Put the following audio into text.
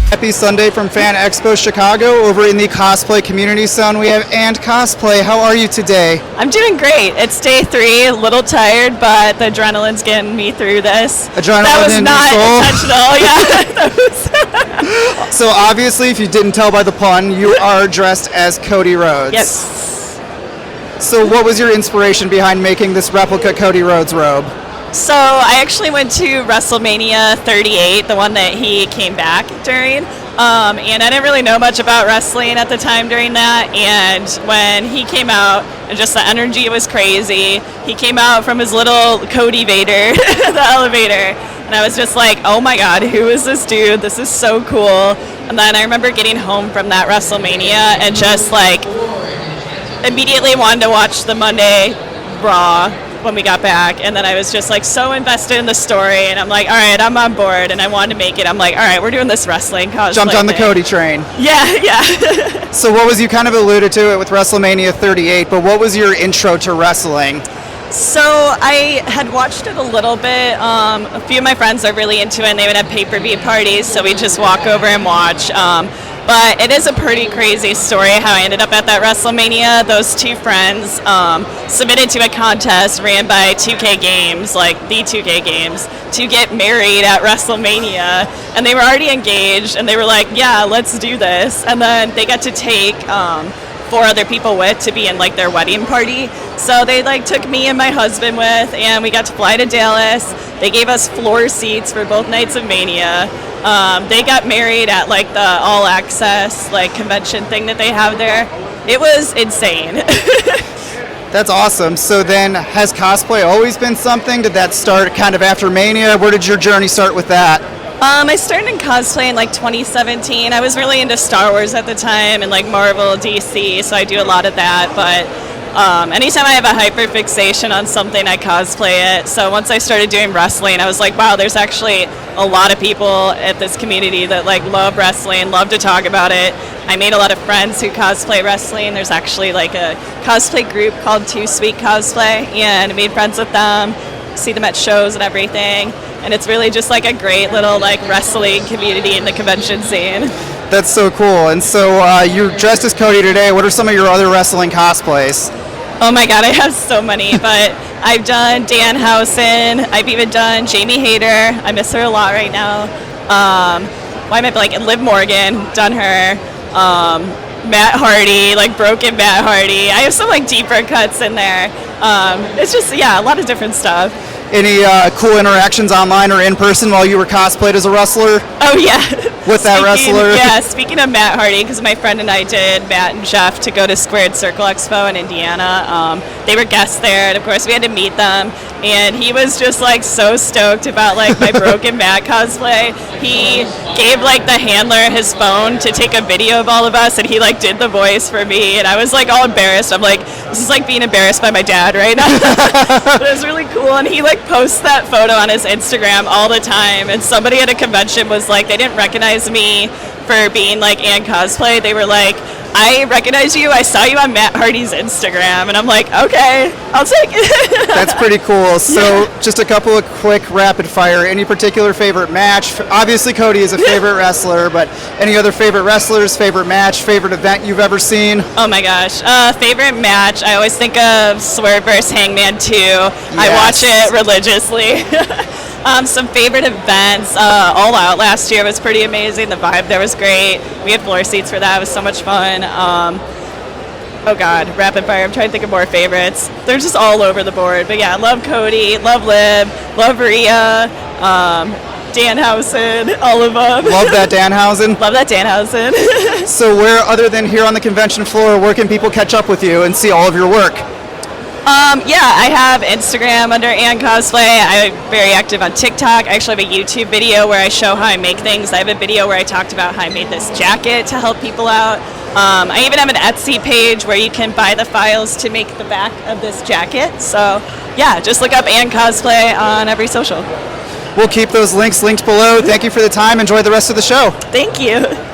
Happy Sunday from FAN EXPO Chicago. Over in the cosplay community zone, we have ANDCosplay. How are you today? I'm doing great. It's day 3, a little tired, but the adrenaline's getting me through this. That was not intentional, yeah. So obviously, if you didn't tell by the pun, you are dressed as Cody Rhodes. Yes. So what was your inspiration behind making this replica Cody Rhodes robe? So I actually went to WrestleMania 38, the one that he came back during, and I didn't really know much about wrestling at the time during that, and when he came out, and just the energy was crazy. He came out from his little Cody Vader, the elevator, and I was just like, oh my god, who is this dude? This is so cool. And then I remember getting home from that WrestleMania and just like immediately wanted to watch the Monday Raw when we got back, and then I was just like so invested in the story, and I'm like, all right, I'm on board, and I wanted to make it. I'm like, all right, we're doing this wrestling cosplay. Jumped on the Cody train. Yeah. So what was, you kind of alluded to it with WrestleMania 38, but what was your intro to wrestling? So I had watched it a little bit. A few of my friends are really into it, and they would have pay-per-view parties, so we just walk over and watch. But it is a pretty crazy story how I ended up at that WrestleMania. Those two friends submitted to a contest ran by 2K Games, like the 2K Games, to get married at WrestleMania. And they were already engaged, and they were like, yeah, let's do this. And then they got to take 4 other people with to be in like their wedding party. So they like took me and my husband with, and we got to fly to Dallas. They gave us floor seats for both nights of Mania. They got married at like the all access like convention thing that they have there. It was insane. That's awesome. So then, has cosplay always been something? Did that start kind of after Mania? Where did your journey start with that? I started in cosplay in like 2017. I was really into Star Wars at the time and like Marvel, DC, so I do a lot of that. But anytime I have a hyperfixation on something, I cosplay it. So once I started doing wrestling, I was like, wow, there's actually a lot of people at this community that like love wrestling, love to talk about it. I made a lot of friends who cosplay wrestling. There's actually like a cosplay group called Too Sweet Cosplay, and I made friends with them, see them at shows and everything. And it's really just like a great little like wrestling community in the convention scene. That's so cool. And so you're dressed as Cody today. What are some of your other wrestling cosplays? Oh my god, I have so many, but I've done Danhausen, I've even done Jamie Hayter, I miss her a lot right now. Why am I blanking? Liv Morgan, done her. Matt Hardy, like broken Matt Hardy. I have some like deeper cuts in there. It's just, yeah, a lot of different stuff. Any cool interactions online or in person while you were cosplayed as a wrestler? Oh yeah. With that wrestler? Yeah, speaking of Matt Hardy, because my friend and I did, Matt and Jeff, to go to Squared Circle Expo in Indiana. They were guests there, and of course we had to meet them. And he was just like so stoked about like my broken Matt cosplay. He gave like the handler his phone to take a video of all of us, and he like did the voice for me. And I was like all embarrassed. I'm like, this is like being embarrassed by my dad right now. But it was really cool, and he like posts that photo on his Instagram all the time. And somebody at a convention was like, they didn't recognize me for being like ANDCosplay. They were like, I recognize you, I saw you on Matt Hardy's Instagram. And I'm like, okay, I'll take it. That's pretty cool. So just a couple of quick rapid fire. Any particular favorite match? Obviously Cody is a favorite wrestler, but any other favorite wrestlers, favorite match, favorite event you've ever seen? Oh my gosh, favorite match, I always think of Swerve vs. Hangman 2. Yes. I watch it religiously. Some favorite events, All Out last year was pretty amazing. The vibe there was great. We had floor seats for that. It was so much fun. Oh God, rapid fire. I'm trying to think of more favorites. They're just all over the board. But yeah, love Cody, love Liv, love Rhea, Danhausen, all of them. Love that Danhausen. Love that Danhausen. So where, other than here on the convention floor, where can people catch up with you and see all of your work? Yeah, I have Instagram under ANDCosplay. I'm very active on TikTok. I actually have a YouTube video where I show how I make things. I have a video where I talked about how I made this jacket to help people out. I even have an Etsy page where you can buy the files to make the back of this jacket. So yeah, just look up ANDCosplay on every social. We'll keep those links linked below. Thank you for the time. Enjoy the rest of the show. Thank you.